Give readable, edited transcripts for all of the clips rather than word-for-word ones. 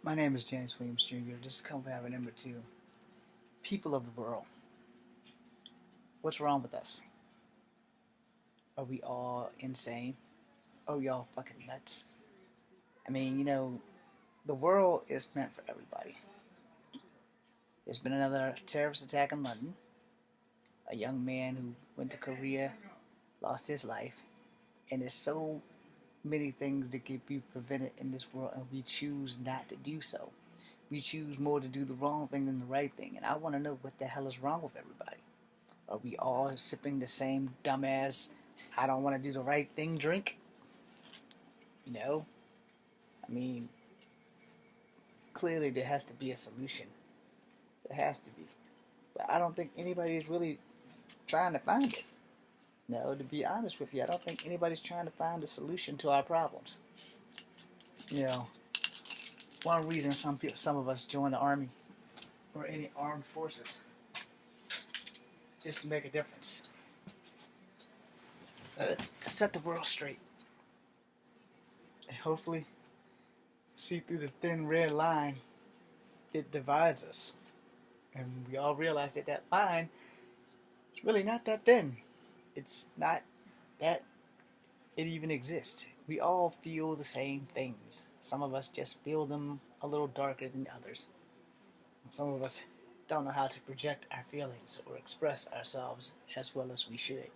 My name is James Williams Jr. This is Come Have Number 2. People of the world, what's wrong with us? Are we all insane? Are we all fucking nuts? I mean, the world is meant for everybody. There's been another terrorist attack in London. A young man who went to Korea lost his life. And there's so many things that can be prevented in this world, and we choose not to do so. We choose more to do the wrong thing than the right thing. And I want to know what the hell is wrong with everybody. Are we all sipping the same dumbass, I don't want to do the right thing drink? You know? I mean, clearly there has to be a solution. There has to be. But I don't think anybody is really trying to find it. No, to be honest with you, I don't think anybody's trying to find a solution to our problems. You know, one reason some of us join the army or any armed forces is to make a difference. To set the world straight. And hopefully see through the thin red line that divides us. And we all realize that that line is really not that thin. It's not that it even exists. We all feel the same things. Some of us just feel them a little darker than others. And some of us don't know how to project our feelings or express ourselves as well as we should.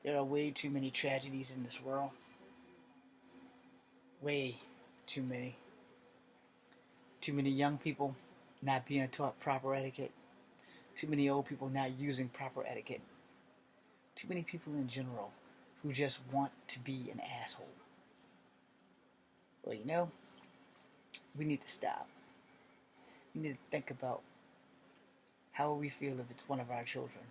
There are way too many tragedies in this world. Way too many. Too many young people not being taught proper etiquette. Too many old people not using proper etiquette. Too many people in general who just want to be an asshole. Well, we need to stop. We need to think about how will we feel if it's one of our children?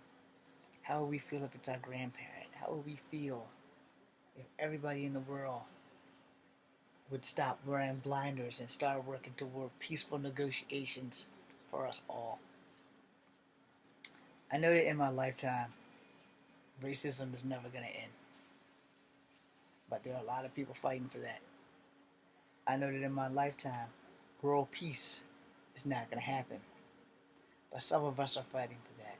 How will we feel if it's our grandparent? How will we feel if everybody in the world would stop wearing blinders and start working toward peaceful negotiations for us all? I know that in my lifetime, racism is never going to end. But there are a lot of people fighting for that. I know that in my lifetime, world peace is not going to happen. But some of us are fighting for that.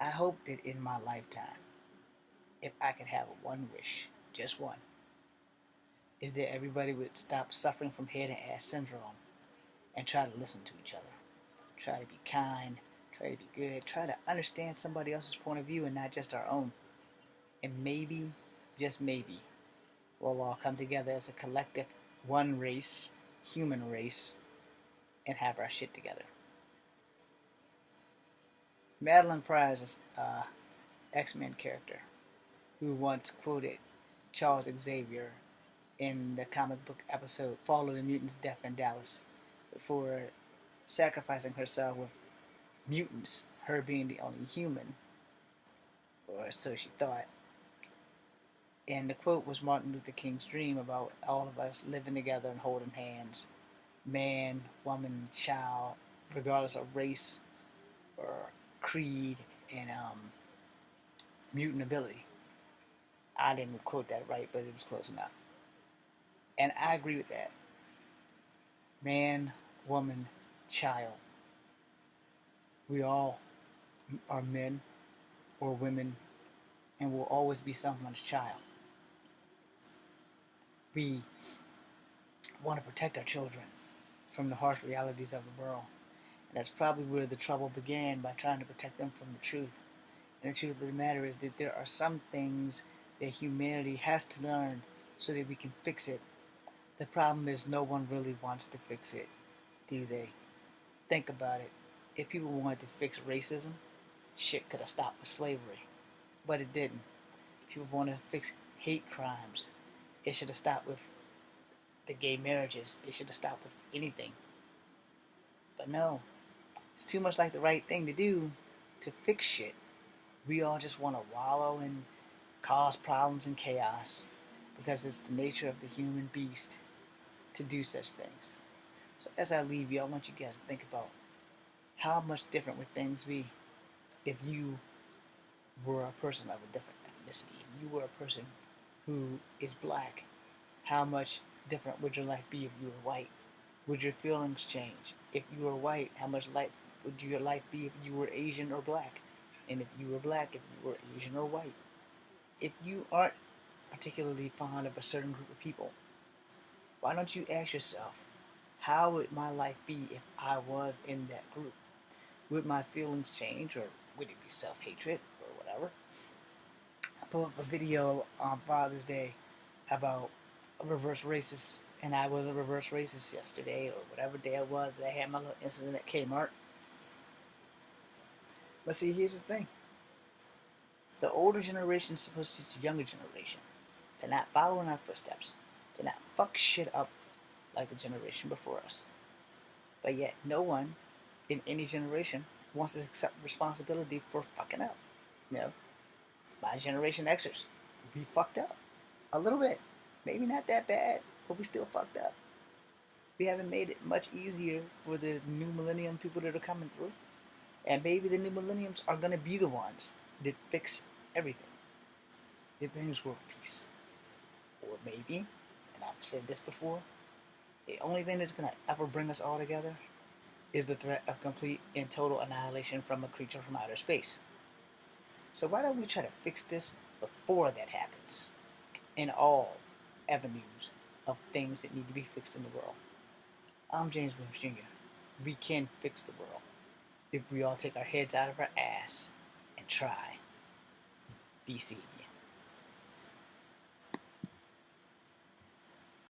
I hope that in my lifetime, if I could have one wish, just one, is that everybody would stop suffering from head and ass syndrome and try to listen to each other. Try to be kind, try to be good, try to understand somebody else's point of view and not just our own. And maybe, just maybe, we'll all come together as a collective, one race, human race, and have our shit together. Madeline Pryor is an X-Men character who once quoted Charles Xavier in the comic book episode Fall of the Mutants Death in Dallas for sacrificing herself with mutants, her being the only human, or so she thought. And the quote was Martin Luther King's dream about all of us living together and holding hands, man, woman, child, regardless of race or creed and mutant ability. I didn't quote that right, but it was close enough. And I agree with that. Man, woman, child. We all are men or women and will always be someone's child. We want to protect our children from the harsh realities of the world. And that's probably where the trouble began, by trying to protect them from the truth. And the truth of the matter is that there are some things that humanity has to learn so that we can fix it. The problem is no one really wants to fix it, do they? Think about it. If people wanted to fix racism, shit could have stopped with slavery. But it didn't. People want to fix hate crimes. It should have stopped with the gay marriages. It should have stopped with anything. But no. It's too much like the right thing to do to fix shit. We all just want to wallow and cause problems and chaos because it's the nature of the human beast to do such things. So as I leave you, I want you guys to think about how much different would things be if you were a person of a different ethnicity. If you were a person who is black, how much different would your life be if you were white? Would your feelings change? If you were white, how much life would your life be if you were Asian or black? And if you were black, if you were Asian or white? If you aren't particularly fond of a certain group of people, why don't you ask yourself, how would my life be if I was in that group? Would my feelings change, or would it be self-hatred or whatever? I put up a video on Father's Day about a reverse racist, and I was a reverse racist yesterday, or whatever day it was that I had my little incident at Kmart. But see, here's the thing. The older generation is supposed to teach the younger generation to not follow in our footsteps, to not fuck shit up like the generation before us. But yet, no one in any generation wants to accept responsibility for fucking up. You know, my generation Xers, we fucked up a little bit. Maybe not that bad, but we still fucked up. We haven't made it much easier for the new millennium people that are coming through. And maybe the new millenniums are going to be the ones that fix everything. That brings world peace. Or maybe, and I've said this before, the only thing that's going to ever bring us all together is the threat of complete and total annihilation from a creature from outer space. So why don't we try to fix this before that happens? In all avenues of things that need to be fixed in the world. I'm James Williams Jr. We can fix the world if we all take our heads out of our ass and try. BC.